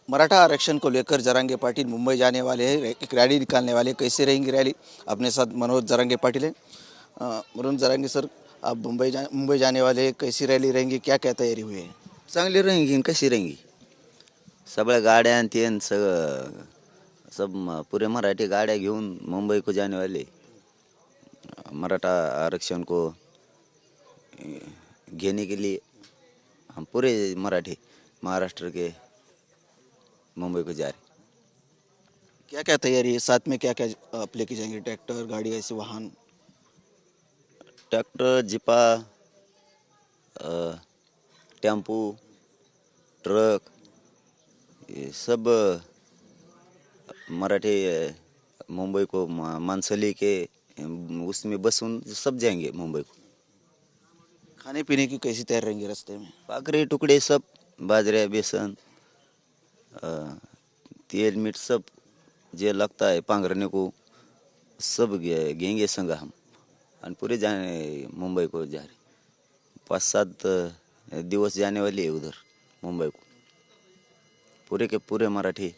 मराठा आरक्षण को लेकर जरांगे पाटिल मुंबई जाने वाले हैं, एक रैली निकालने वाले हैं। कैसे रहेंगी रैली? अपने साथ मनोज जरांगे पाटिल है। मनोज जरांगे सर, आप मुंबई जाने वाले हैं, कैसी रैली रहेंगी, क्या क्या तैयारी हुई है? चांगली रहेंगी आणि कशी रहेंगी. सगळ्या गाड्या आणि ते आणि सगळं सब पुरे मराठी गाड्या घेऊन मुंबई को जाने वाले. मराठा आरक्षण को घेने के लिए हम पूरे मराठी महाराष्ट्र के मुंबई को जा रहे. क्या क्या तैयारी है? साथ में क्या क्या आप लेके जाएंगे? ट्रैक्टर, गाड़ी, ऐसे वाहन? ट्रॅक्टर, जिपा, टेम्पो, ट्रक, ये सब मराठी मुंबई को मानसं लेके उसमें बसून सब जाएंगे मुंबई को. खाने पीने की कैसी तैयारी रहेंगी रास्ते में? भाकरी टुकड़े सब, बाजरा, बेसन, तेल, मीठ सब जे लगता है पांगरने को सब घेंगे संग हम. और पूरे जाने मुंबई को जा रहे. 5-7 दिवस जाने वाले है उधर मुंबई को. पूरे के पूरे मराठी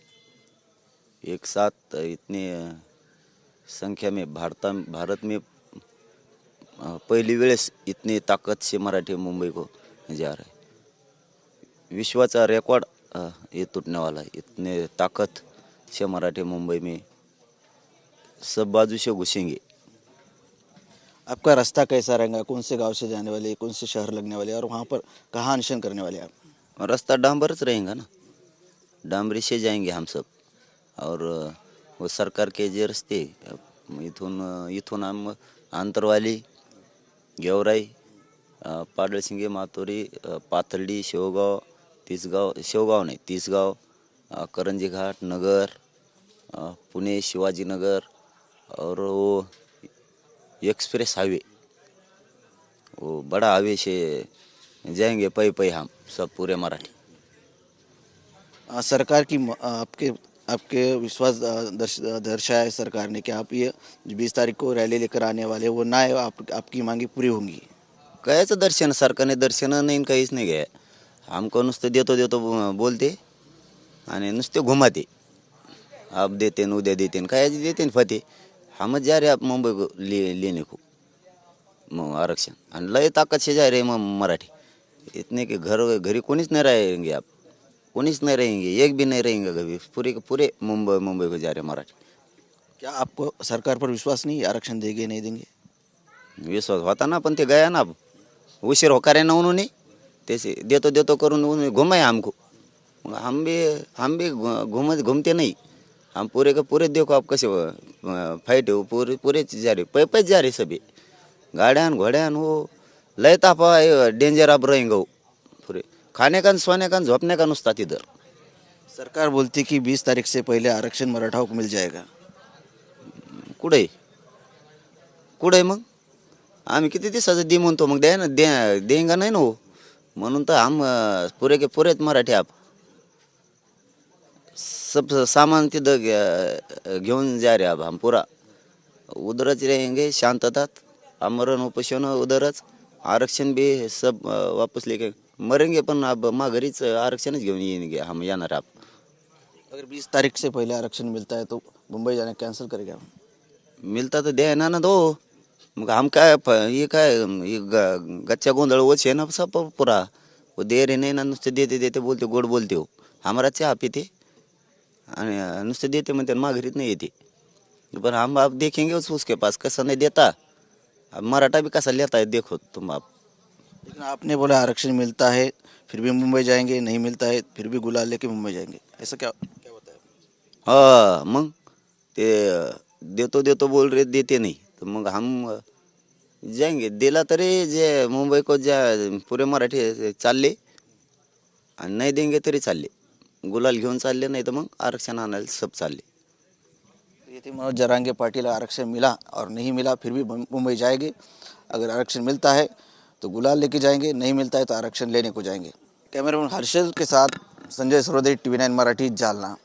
एक साथ इतने संख्या में भारत में पहली वेळेस इतनी ताकत से मराठी मुंबई को जा रहा है. विश्वाचा रिकॉर्ड ये टूटने वाला है. इतने ताकत से मराठी मुंबई में सब बाजू से घुसेंगे. आपका रास्ता कैसा रहेगा? कौन से गांव से जाने वाले, कौन से शहर लगने वाले, और वहाँ पर कहाँ अनशन करने वाले आप? रास्ता डांबरच रहेगा ना, डांबरी से जाएंगे हम सब. और वो सरकार के जे रस्ते इथून हम आंतरवाली, गेवराई, पाडळसिंगे, मातोरी, पाथर्डी, शेवगाव, शेवगाव नाही तिसगाव, करंजी घाट, नगर, पुणे शिवाजीनगर, और वो एक्सप्रेस हाईवे, वो बड़ा हाईवे से जाएंगे पै हम सब पूरे मराठी. सरकार की आपके विश्वास दर्शाया है सरकार ने कि आप ये 20 तारीख को रैली लेकर आने वाले हैं, वो ना है, आपकी मांगी पूरी होंगी? कायचं दर्शन? सरकारने दर्शन नाही, काहीच नाही घ्या. हमको नुसतं देतो बोलते आणि नुसते घुमाते. आप देते न उद्या देते, काय देते न फते. हम जा रहे आप मुंबई को लेने को आरक्षण. आणि लय ताकद से जा रहे मराठी. इतने के घरी कोणीच नाही रहेंगे. आप कोणीच नहीं रहेंगे, एक भी नहीं रहेंगे कभी. पूरे के पूरे मुंबई को जा रहे मराठी. क्या आपको सरकार पर विश्वास नहीं? आरक्षण देंगे नहीं देंगे? विश्वास होता ना, पण ते गया ना. उशीर होकार है ना उन्होंने. तैसे देतो करून घुमाए हमको. हम भी घूमते नहीं. हम पूरे के पूरे देखो आप कैसे फाइट हो. पूरे जा रहे पै जा रहे सभी. गाड्यान घोड्यान वो लय तापा डेंजर आप रहेंगे हो. पूरे खाने का, सोने का, झोपने का नुसता तिधर. सरकार बोलती कि 20 तारीख से पहले आरक्षण मराठाओं को मिल जाएगा. कुठे मग आम्ही किती दिवसाचं दे म्हणतो. मग द्या ना, देंगा नाही ना हो. म्हणून तर हम पूरे के पूरेच मराठी आप सब सामान तिथं घेऊन जा रहे. अब हम पूरा उधरच रहेंगे शांततात. आमरण उपोषण उधरच. आरक्षण भी सब वापस लेके मरेंगे, पण अब माघारीच आरक्षणच घेऊन येंगे हम येणार. आप अगर 20 तारीख से पहले आरक्षण मिलता है तो मुंबई जाना कैंसिल करेगा? मिलता तर द्या ना दो. मग हम काय ये काय गच्चा गोंधळ वच है ना सब पूरा. वो दे रहे नहीं ना, नुसते देते बोलते, गोड बोलते हो. हमारा चहा पिते आणि नुसते देते म्हणते, माघारीत नाही येते. पण हम आप देखेंगे उसके पास कैसा नहीं देता. अब मराठा भी कैसा लेता है देखो तुम आप. लेकिन आपने बोला आरक्षण मिलता है फिर भी मुंबई जाएंगे, नहीं मिलता है फिर भी गुलाल लेके मुंबई जाएंगे, ऐसा क्या होता है? हाँ मग ते देतो बोल रहे, देते नहीं. तो मग हम जाएंगे. दिला तरी जे मुंबई को जा पूरे मराठी चालले, आणि नाही देंगे तरी चालले. गुलाल घेऊन चालले, नाही तर मग आरक्षण आणायला सब चालले. ये थे मनोज जरांगे पाटिल. आरक्षण मिला और नहीं मिला फिर भी मुंबई जाएंगे. अगर आरक्षण मिलता है तो गुलाल लेके जाएंगे, नहीं मिलता है तो आरक्षण लेने को जाएंगे. कैमरामैन हर्षल के साथ संजय सरोदे, TV9 मराठी, जालना.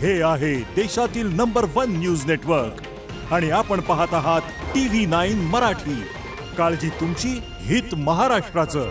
हे आहे देशातील नंबर 1 न्यूज नेटवर्क आणि आपण पाहत आहात TV9 मराठी. काळजी तुमची, हित महाराष्ट्राचं.